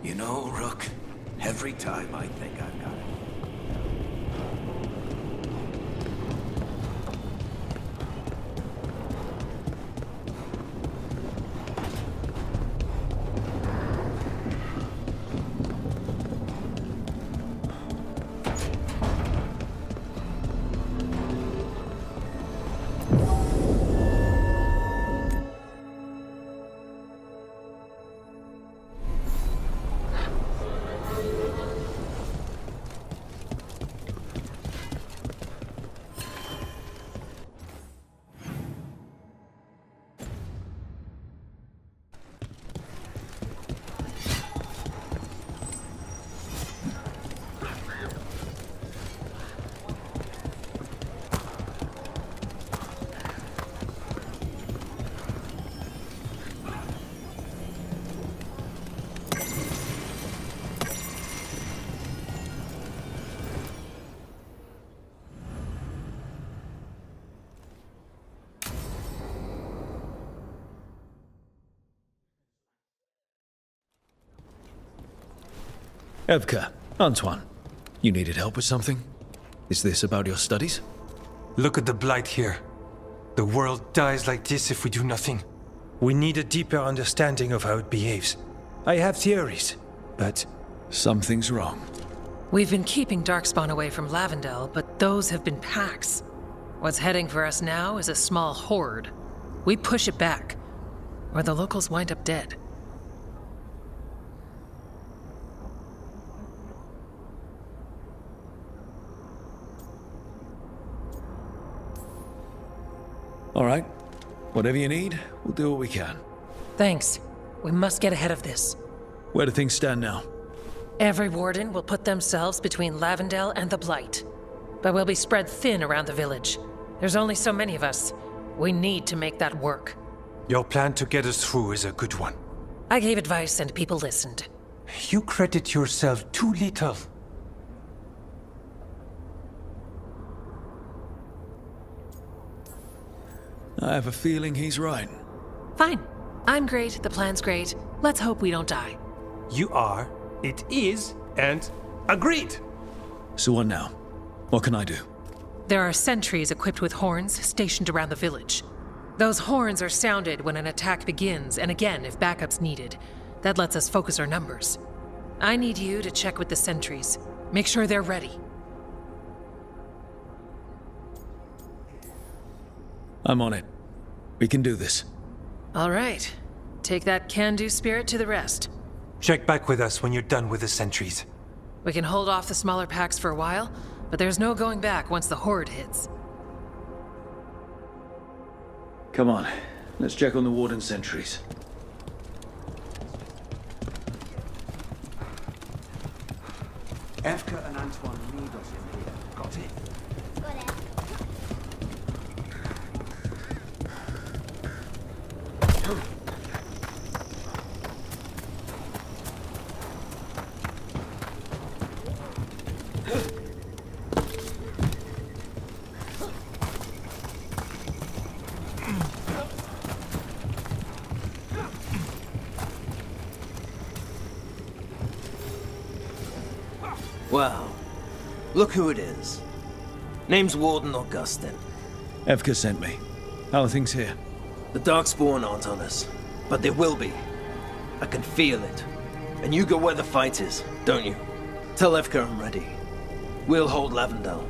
You know, Rook, every time I think I've got it. Evka, Antoine, you needed help with something? Is this about your studies? Look at the blight here. The world dies like this if we do nothing. We need a deeper understanding of how it behaves. I have theories, but... Something's wrong. We've been keeping Darkspawn away from Lavendel, but those have been packs. What's heading for us now is a small horde. We push it back, or the locals wind up dead. All right. Whatever you need, we'll do what we can. Thanks. We must get ahead of this. Where do things stand now? Every warden will put themselves between Lavendel and the Blight. But we'll be spread thin around the village. There's only so many of us. We need to make that work. Your plan to get us through is a good one. I gave advice and people listened. You credit yourself too little. I have a feeling he's right. Fine. I'm great, the plan's great. Let's hope we don't die. You are, it is, and agreed! So what now? What can I do? There are sentries equipped with horns stationed around the village. Those horns are sounded when an attack begins, and again if backup's needed. That lets us focus our numbers. I need you to check with the sentries. Make sure they're ready. I'm on it. We can do this. All right. Take that can-do spirit to the rest. Check back with us when you're done with the sentries. We can hold off the smaller packs for a while, but there's no going back once the horde hits. Come on. Let's check on the warden sentries. Evka and Antoine need us in here. Got it? Wow. Look who it is. Name's Warden Augustin. Evka sent me. How are things here? The Darkspawn aren't on us, but they will be. I can feel it. And you go where the fight is, don't you? Tell Evka I'm ready. We'll hold Lavendel.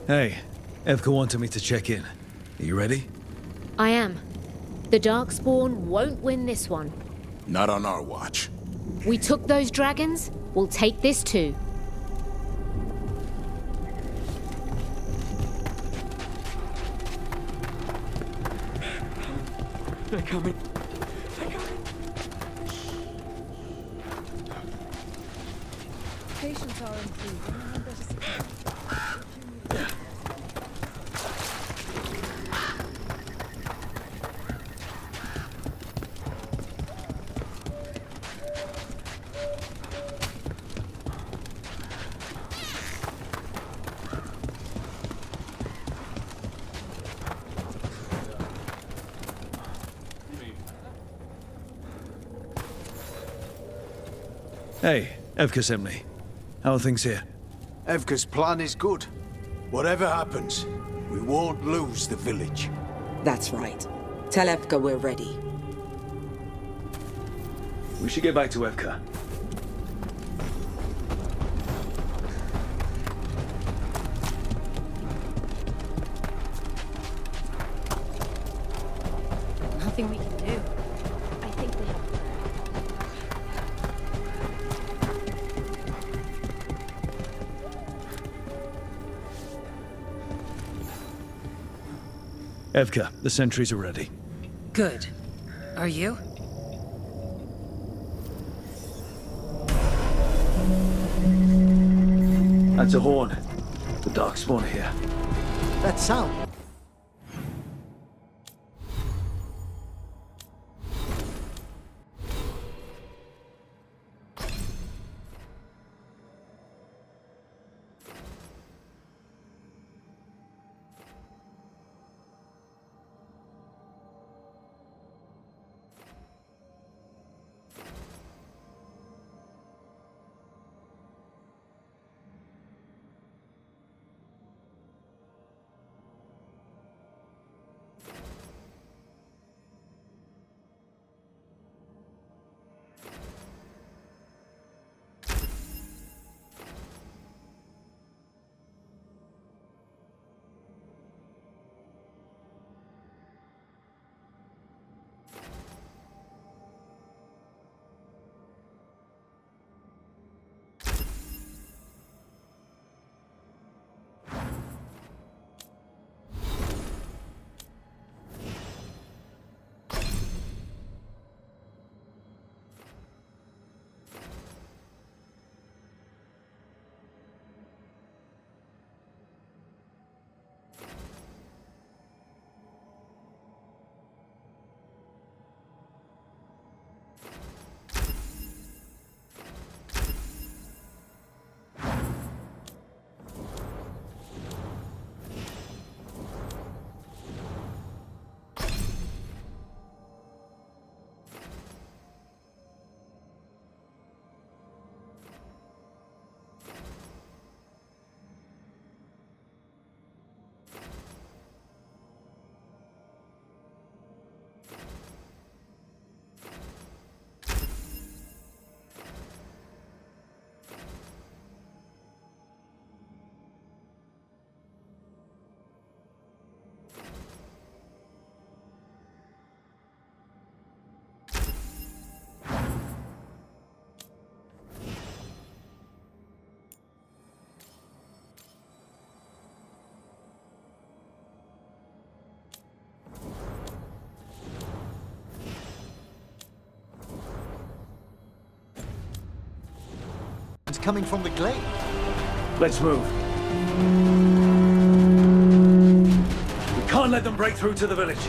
Hey, Evka wanted me to check in. Are you ready? I am. The Darkspawn won't win this one. Not on our watch. We took those dragons, we'll take this too. They're coming. Patients are improving and I'm better supplied. Hey, Evka sent me. How are things here? Evka's plan is good. Whatever happens, we won't lose the village. That's right. Tell Evka we're ready. We should get back to Evka. Nothing we can do. I think we have. Evka, the sentries are ready. Good. Are you? That's a horn. The Darkspawn are here. That sound. It's coming from the glade. Let's move. We can't let them break through to the village.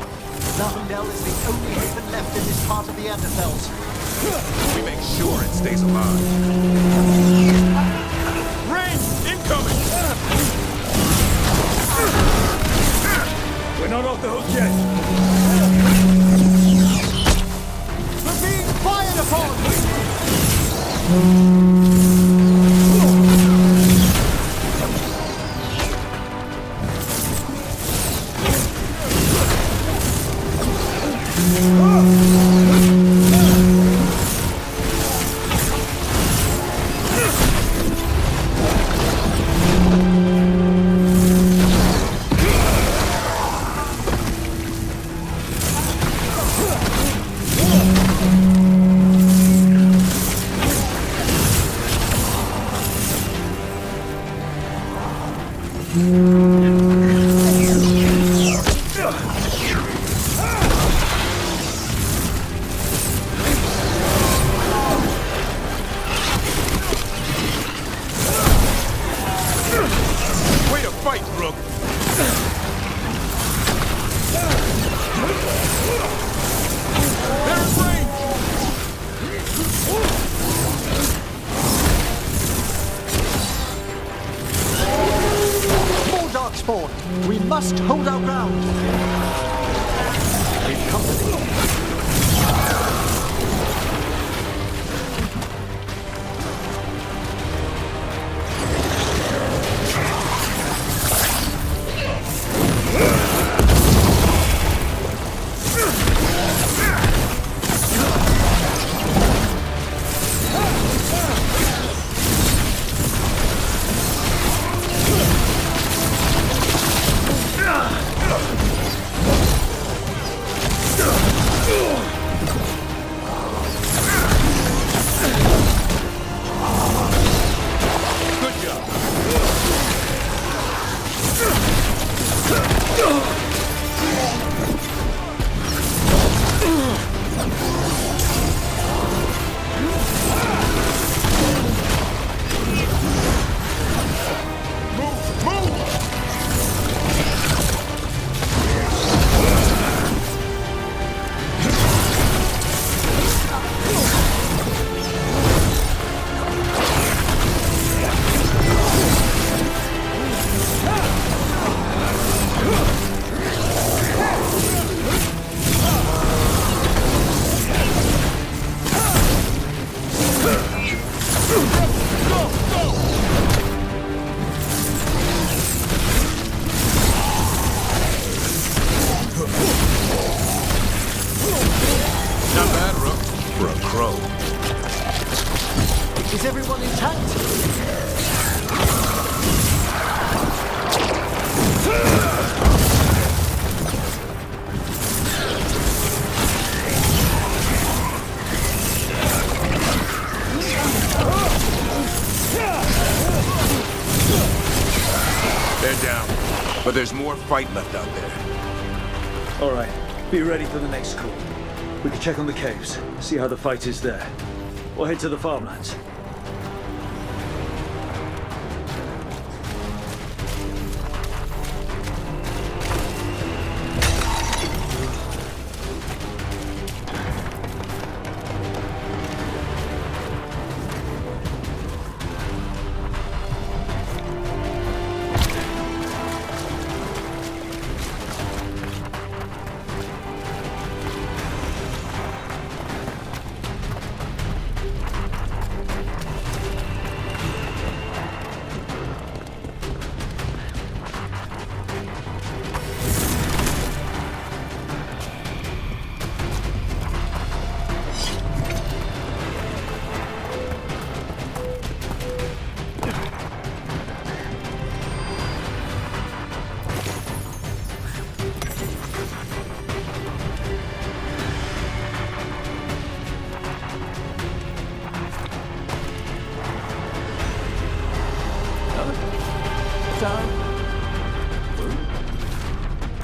Lavendel is the only haven left in this part of the Anderfels. We make sure it stays alive. Rain! Incoming! We're not off the hook yet. We're being fired upon! must hold our ground. We've company. Not bad, Rook. For a crow. Is everyone intact? They're down. But there's more fight left out there. All right, be ready for the next call. We can check on the caves, see how the fight is there. Or head to the farmlands.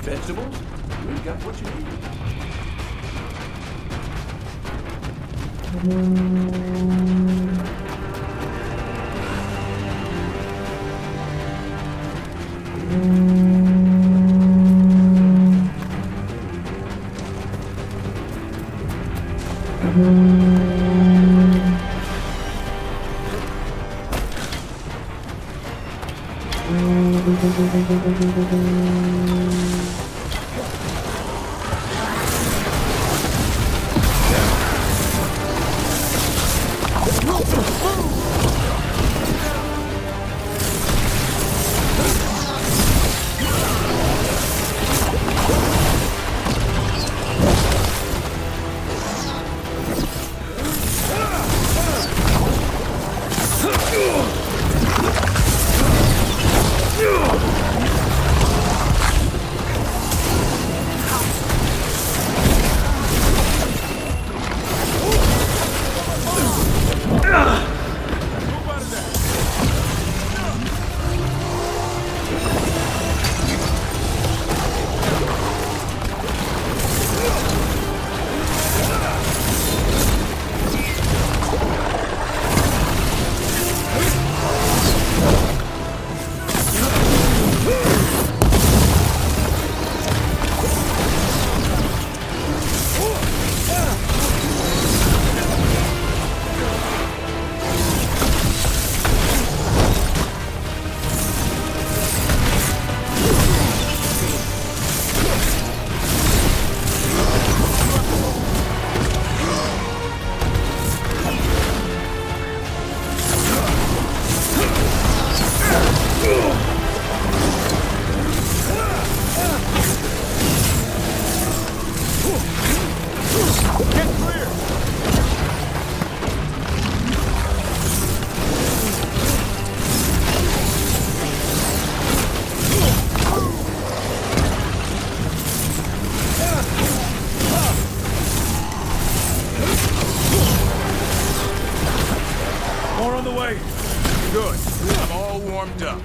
Vegetables? We got what you need. Get clear! More on the way. Good. I'm all warmed up.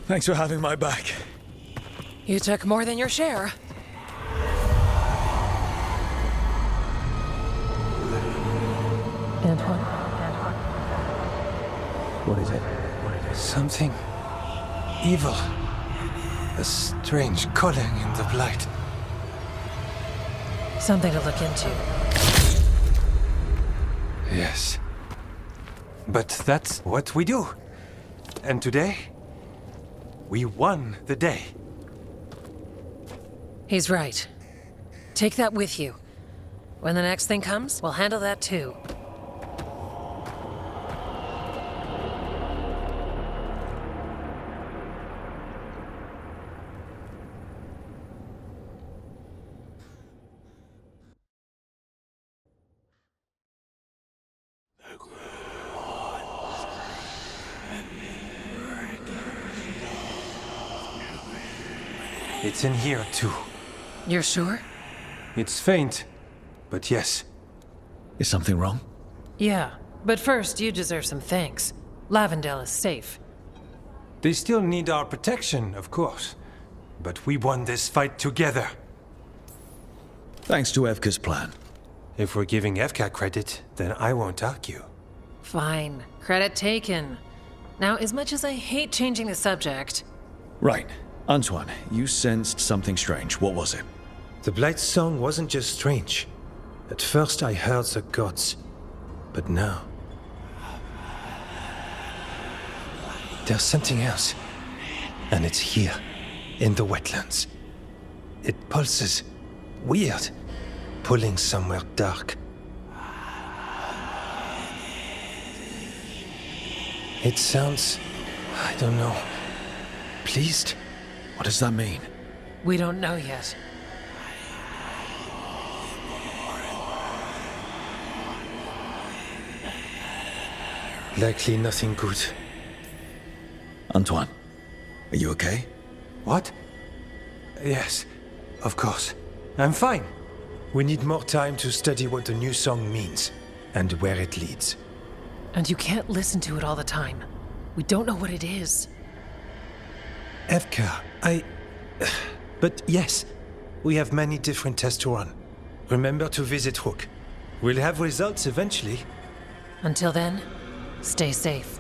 Thanks for having my back. You took more than your share. Antoine? What is it? Something evil. A strange calling in the blight. Something to look into. Yes. But that's what we do. And today, we won the day. He's right. Take that with you. When the next thing comes, we'll handle that too. It's in here too. You're sure? It's faint, but yes. Is something wrong? Yeah, but first you deserve some thanks. Lavendel is safe. They still need our protection, of course. But we won this fight together. Thanks to Evka's plan. If we're giving Evka credit, then I won't argue. Fine. Credit taken. Now, as much as I hate changing the subject... Right. Antoine, you sensed something strange. What was it? The Blight's song wasn't just strange. At first I heard the gods. But now... there's something else. And it's here, in the wetlands. It pulses. Weird. Pulling somewhere dark. It sounds... I don't know. Pleased? What does that mean? We don't know yet. Likely nothing good. Antoine, are you okay? What? Yes, of course. I'm fine. We need more time to study what the new song means, and where it leads. And you can't listen to it all the time. We don't know what it is. Evka, But yes, we have many different tests to run. Remember to visit Rook. We'll have results eventually. Until then, stay safe.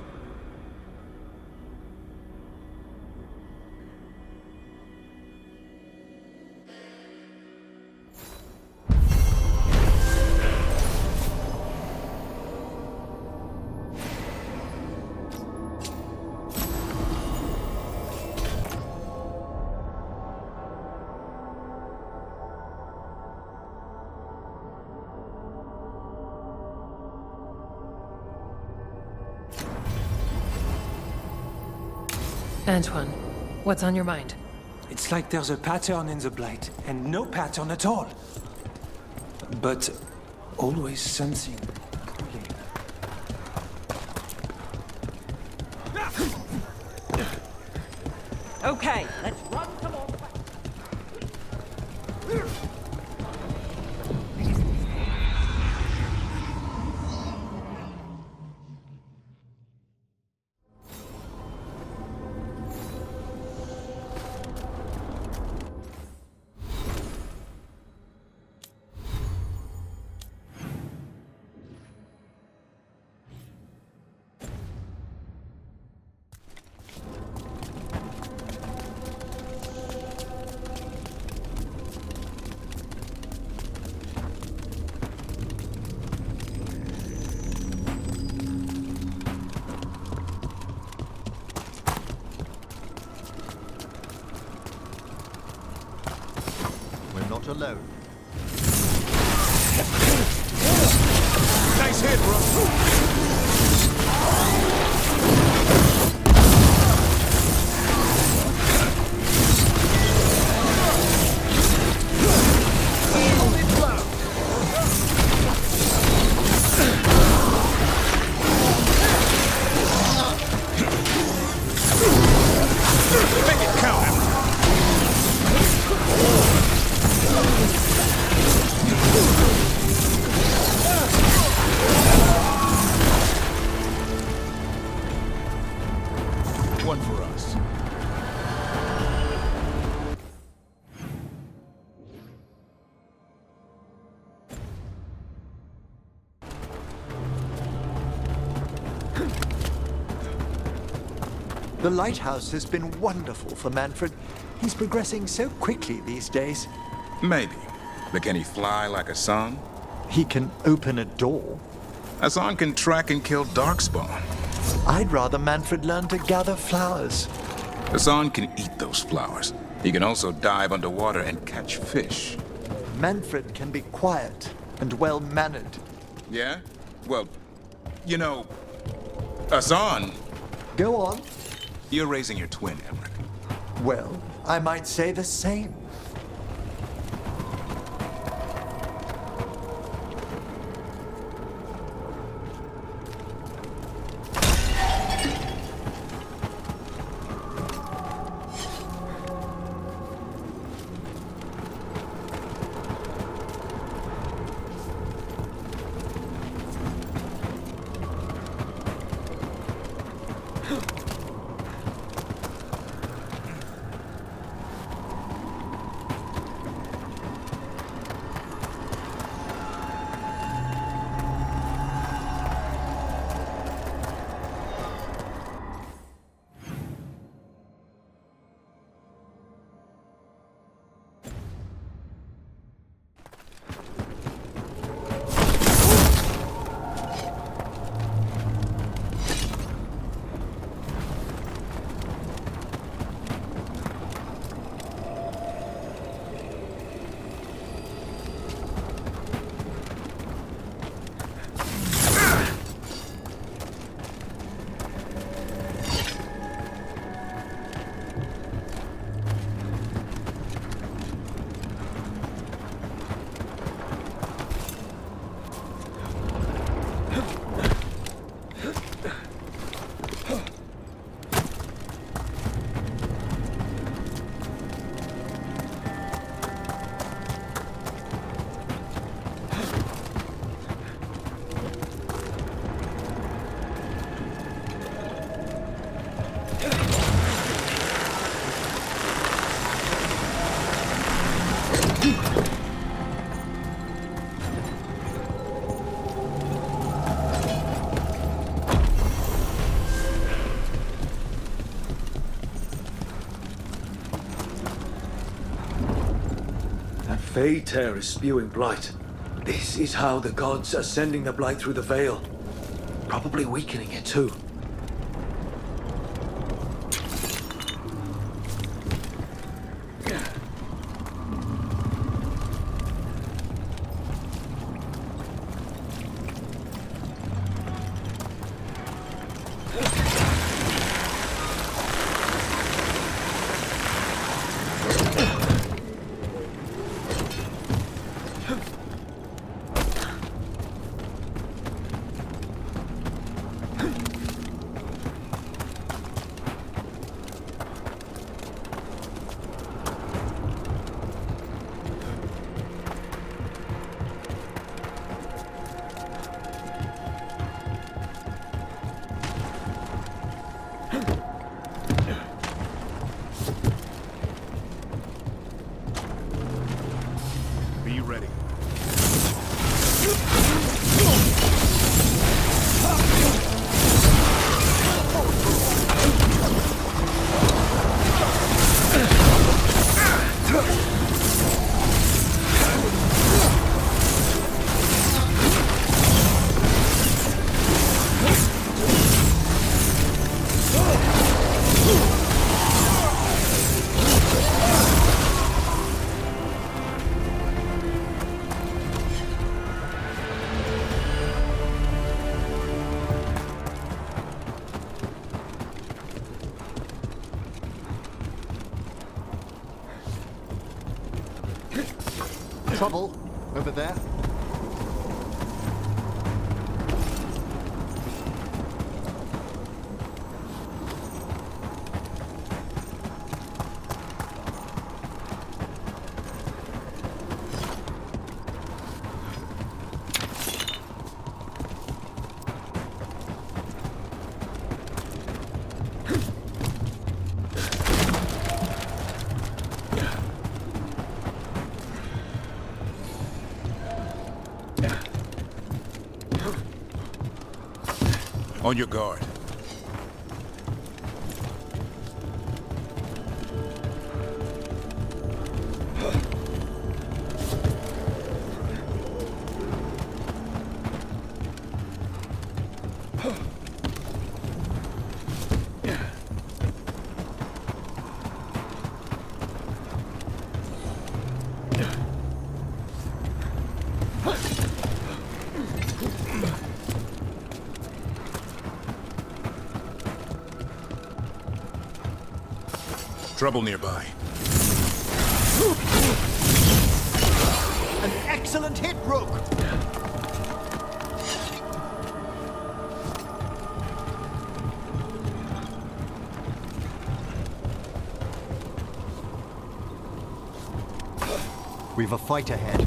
Antoine, what's on your mind? It's like there's a pattern in the Blight, and no pattern at all. But always something pulling. Okay, let's run some more. Not alone. Nice hit, Rook. Make it count. One for us. The lighthouse has been wonderful for Manfred. He's progressing so quickly these days. Maybe. But can he fly like a song? He can open a door. A song can track and kill Darkspawn. I'd rather Manfred learn to gather flowers. Hassan can eat those flowers. He can also dive underwater and catch fish. Manfred can be quiet and well-mannered. Yeah? Well, you know, Hassan, Go on. you're raising your twin, Emmerich. Well, I might say the same. Fey tear is spewing blight. This is how the gods are sending the blight through the veil. Probably weakening it too. trouble over there. On your guard. Trouble nearby. An excellent hit, Rook! We've a fight ahead.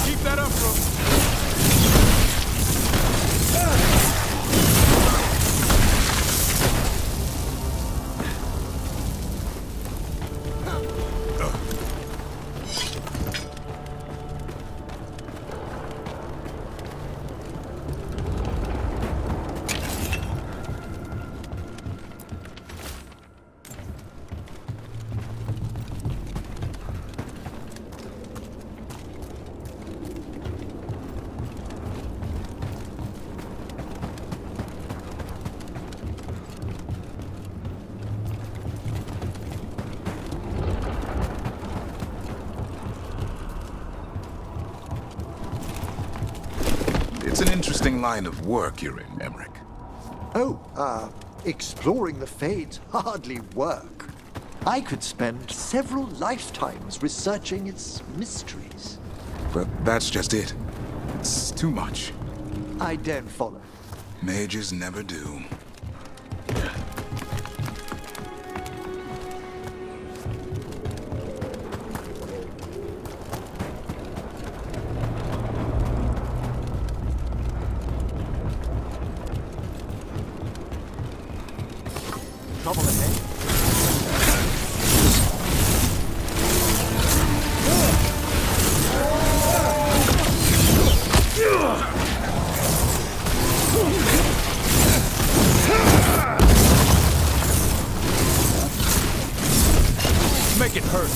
Keep that up, Rook. It's an interesting line of work you're in, Emmerich. Oh, exploring the Fades hardly work. I could spend several lifetimes researching its mysteries. But that's just it. It's too much. I don't follow. Mages never do. Trouble ahead. Make it hurt.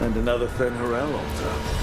And another Fen'Harel altar.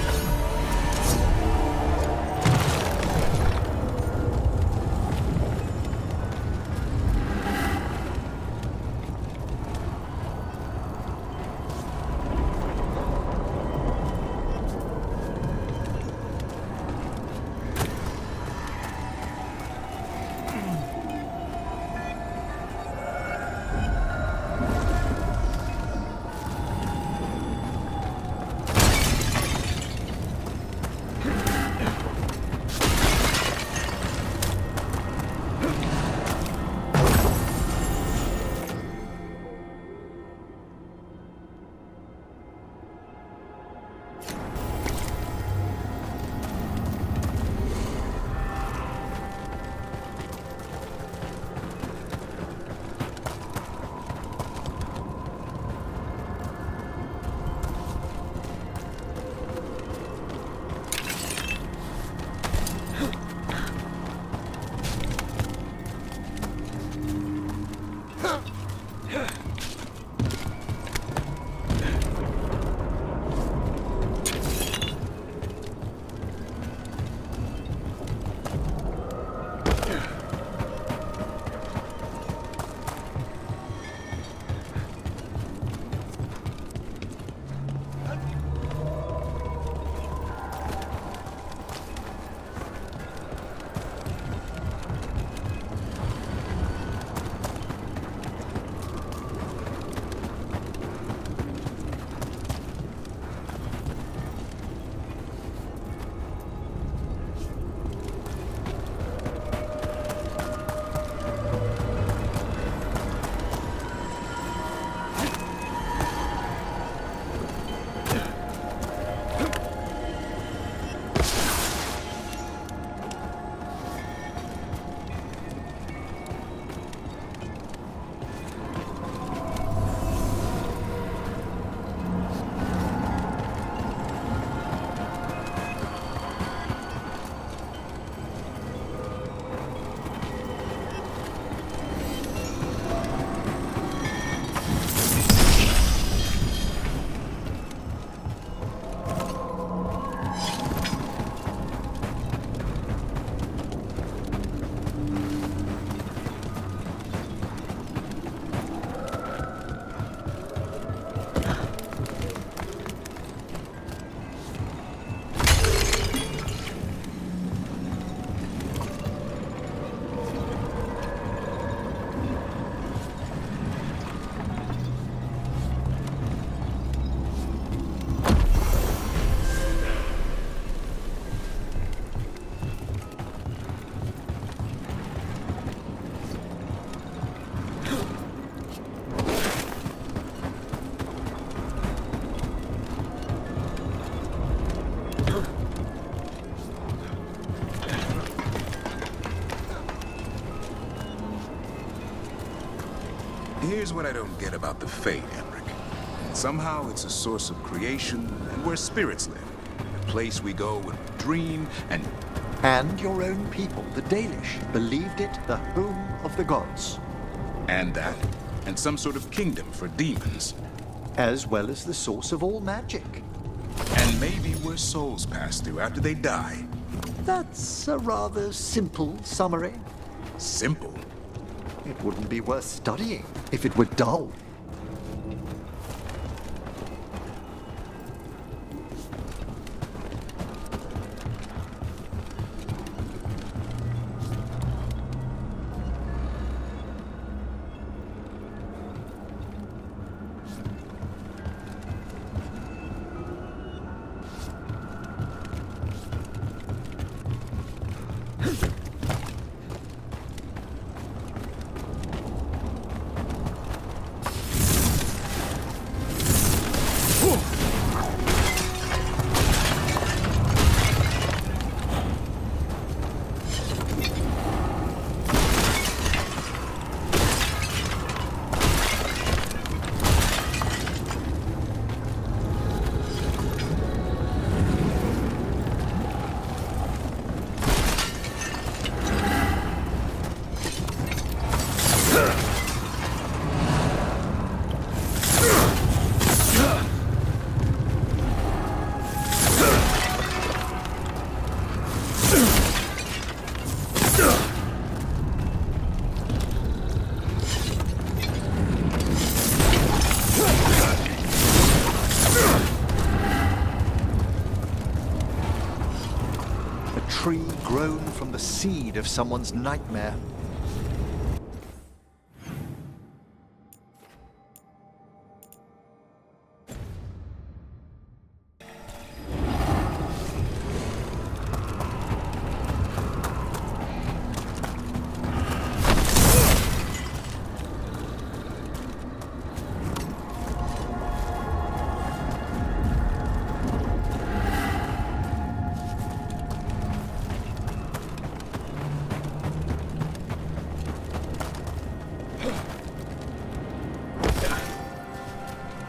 Here's what I don't get about the Fate, Emmerich. Somehow it's a source of creation and where spirits live. A place we go when we dream and... And your own people, the Dalish, believed it the home of the gods. And that. And some sort of kingdom for demons. As well as the source of all magic. And maybe where souls pass through after they die. That's a rather simple summary. Simple? It wouldn't be worth studying if it were dull. Tree grown from the seed of someone's nightmare.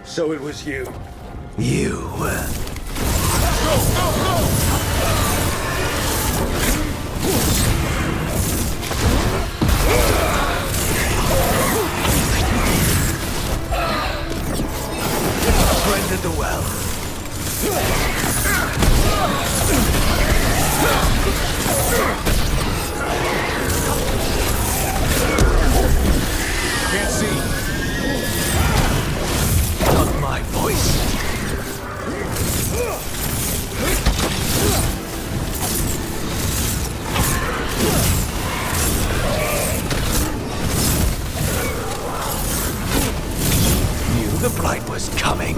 So it was you. You. Friend of the well. Can't see. Not my voice. Knew the blight was coming.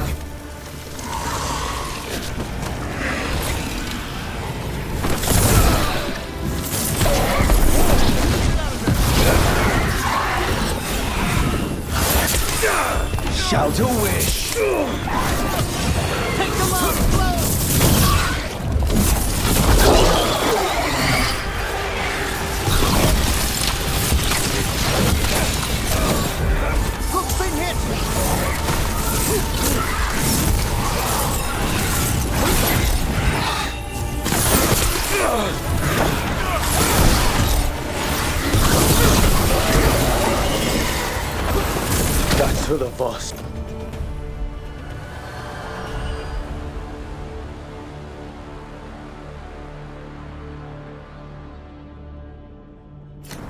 Shout a wish. Take the last blow! Rook's been hit! That's for the boss.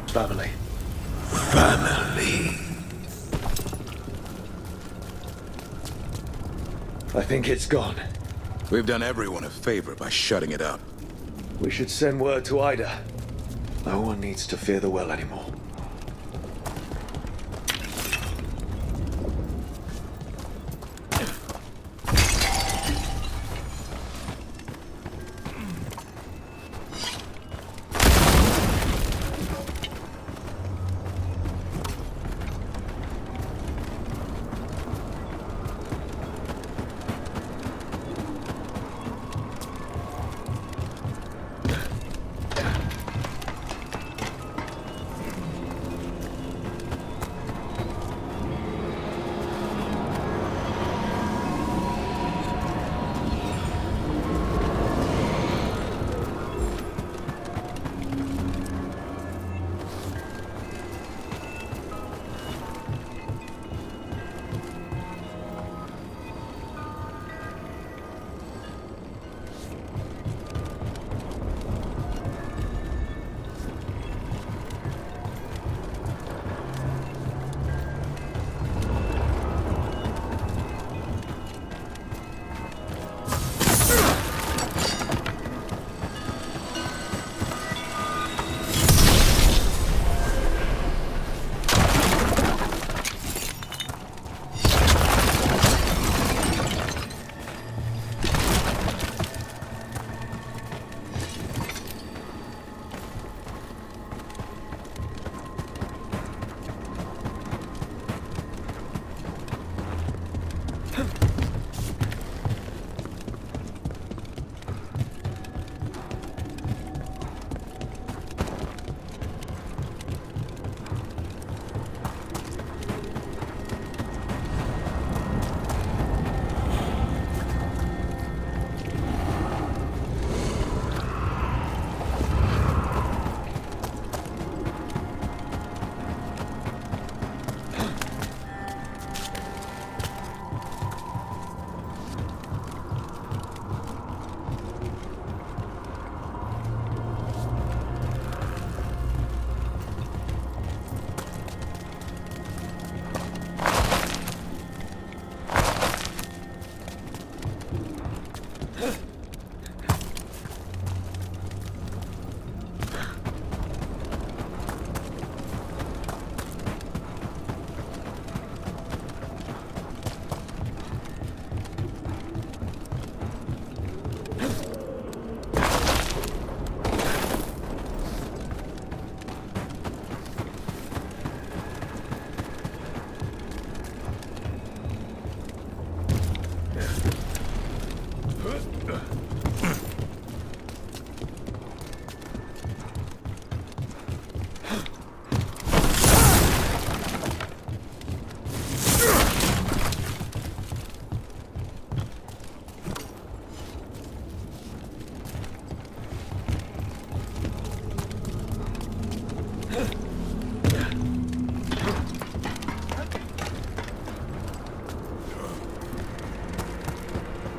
Family. Family. I think it's gone. We've done everyone a favor by shutting it up. We should send word to Ida. No one needs to fear the well anymore.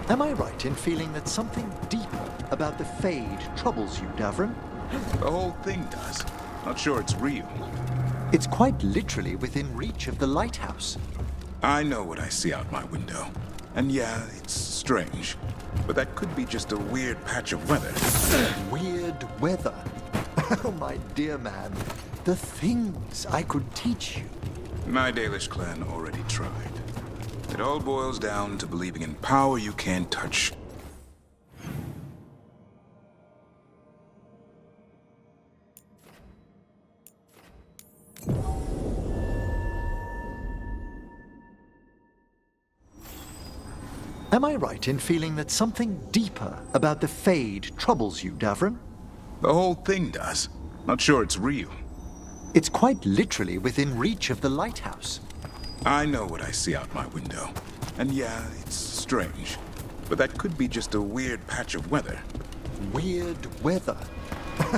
Am I right in feeling that something deeper about the Fade troubles you, Davrin? The whole thing does. Not sure it's real. It's quite literally within reach of the lighthouse. I know what I see out my window. And yeah, it's strange. But that could be just a weird patch of weather. Weird weather? Oh, my dear man. The things I could teach you. My Dalish clan already tried. It all boils down to believing in power you can't touch. Am I right in feeling that something deeper about the Fade troubles you, Davrin? The whole thing does. Not sure it's real. It's quite literally within reach of the lighthouse. I know what I see out my window. And yeah, it's strange. But that could be just a weird patch of weather. Weird weather?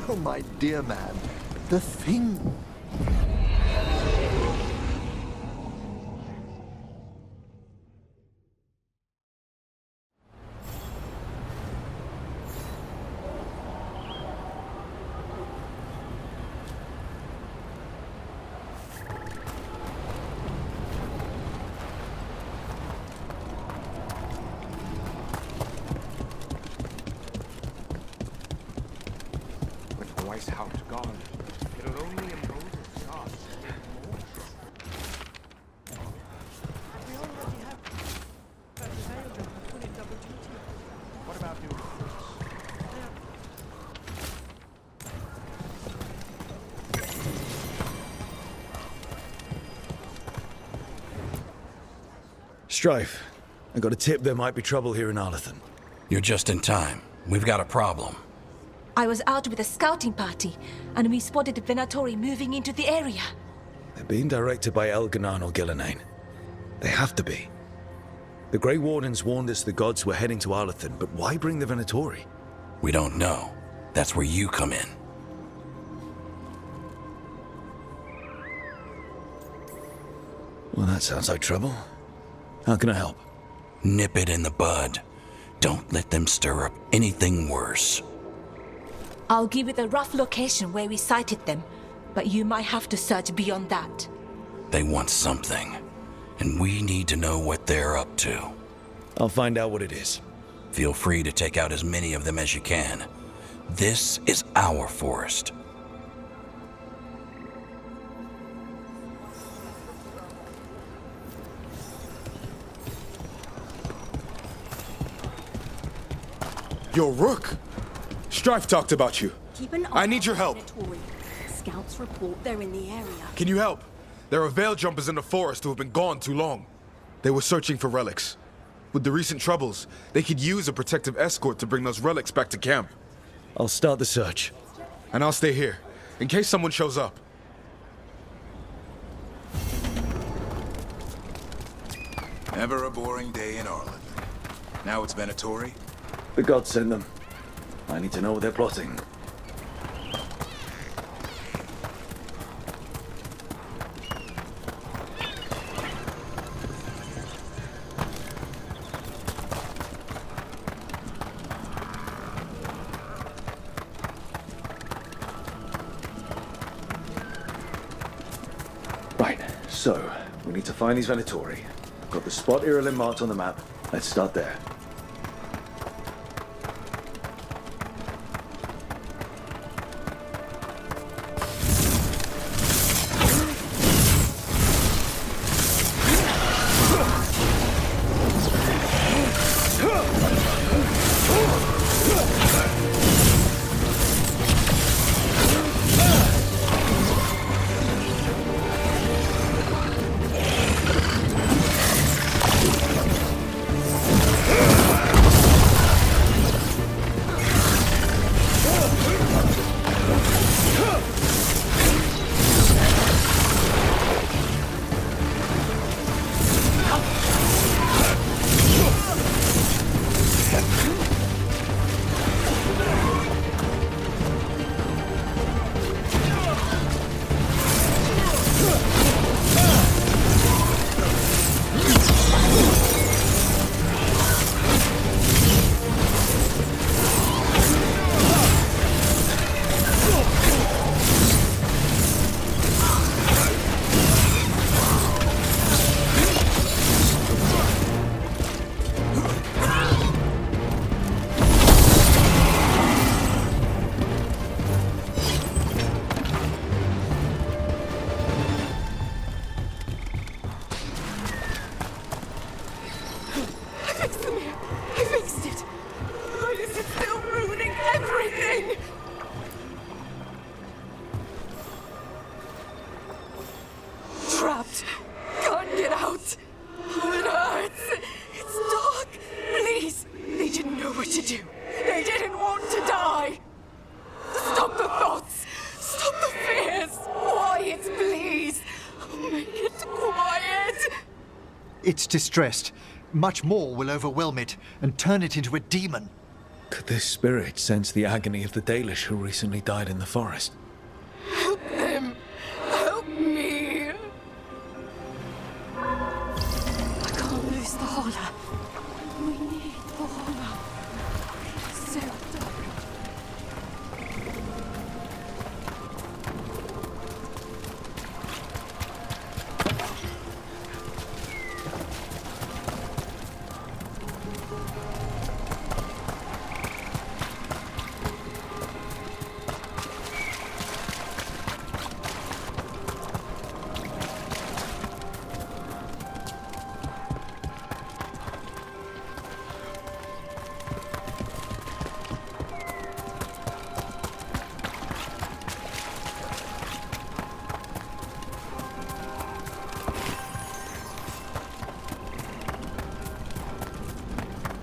Oh, my dear man. The thing... Strife, I got a tip there might be trouble here in Arlathan. You're just in time. We've got a problem. I was out with a scouting party, and we spotted the Venatori moving into the area. They're being directed by Elganan or Gillenane. They have to be. The Grey Wardens warned us the gods were heading to Arlathan, but why bring the Venatori? We don't know. That's where you come in. Well, that sounds like trouble. How can I help? Nip it in the bud. Don't let them stir up anything worse. I'll give you the rough location where we sighted them, but you might have to search beyond that. They want something, and we need to know what they're up to. I'll find out what it is. Feel free to take out as many of them as you can. This is our forest. Yo, Rook! Strife talked about you. Keep an eye I need your help. Scouts report they're in the area. Can you help? There are veil jumpers in the forest who have been gone too long. They were searching for relics. With the recent troubles, they could use a protective escort to bring those relics back to camp. I'll start the search. And I'll stay here, in case someone shows up. Never a boring day in Arlathan. Now it's Venatori. The gods sent them. I need to know what they're plotting. Right, so we need to find these Venatori. I've got the spot Irilin marked on the map. Let's start there. It's distressed. Much more will overwhelm it and turn it into a demon. Could this spirit sense the agony of the Dalish who recently died in the forest? Help them! Help me! I can't lose the Holler. We need the Holler. So dark.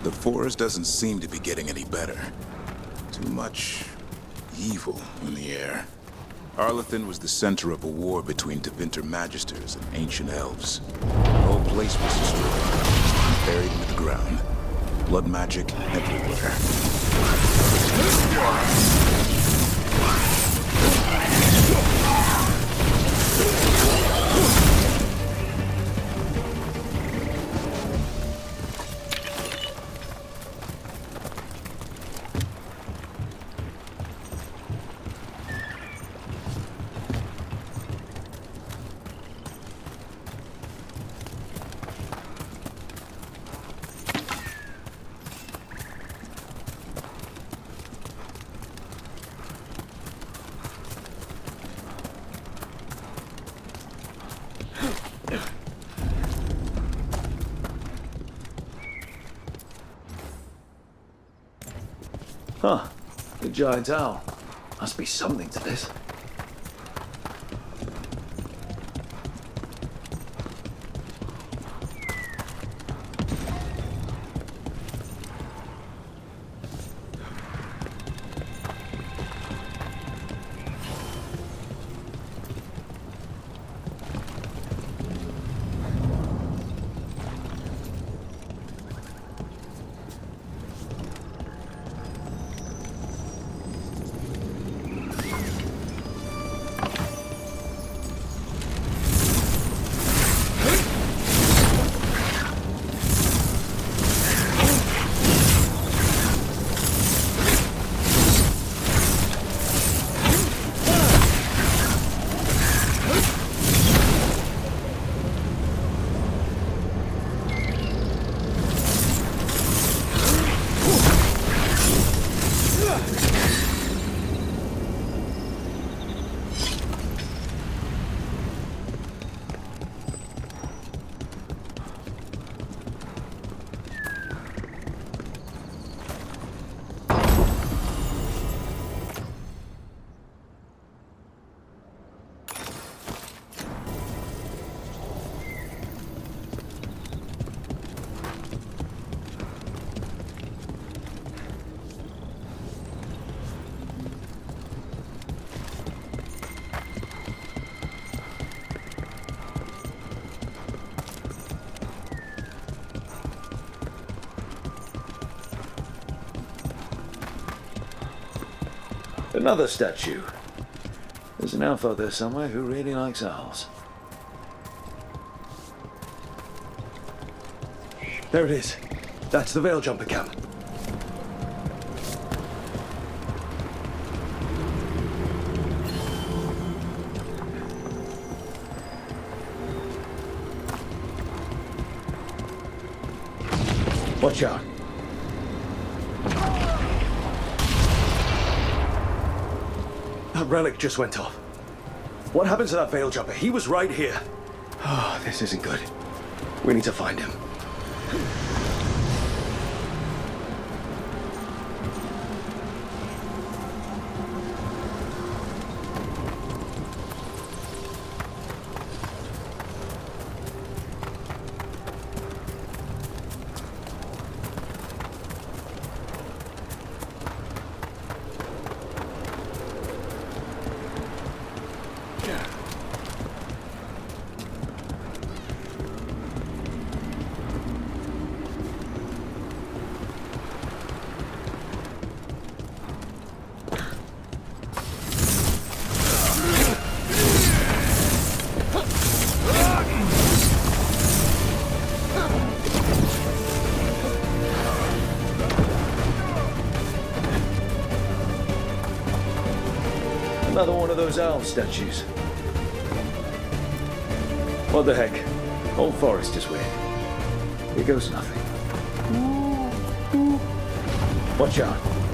The forest doesn't seem to be getting any better. Too much evil in the air. Arlathan was the center of a war between Tevinter Magisters and ancient elves. The whole place was destroyed, buried into the ground. Blood magic everywhere. Huh. The giant owl. Must be something to this. Another statue. There's an elf out there somewhere who really likes owls. There it is. That's the Veil Jumper camp. Watch out. That relic just went off. What happened to that Veil Jumper? He was right here. Oh, this isn't good. We need to find him. Another one of those owl statues. What the heck? Whole forest is weird. Here goes nothing. Watch out.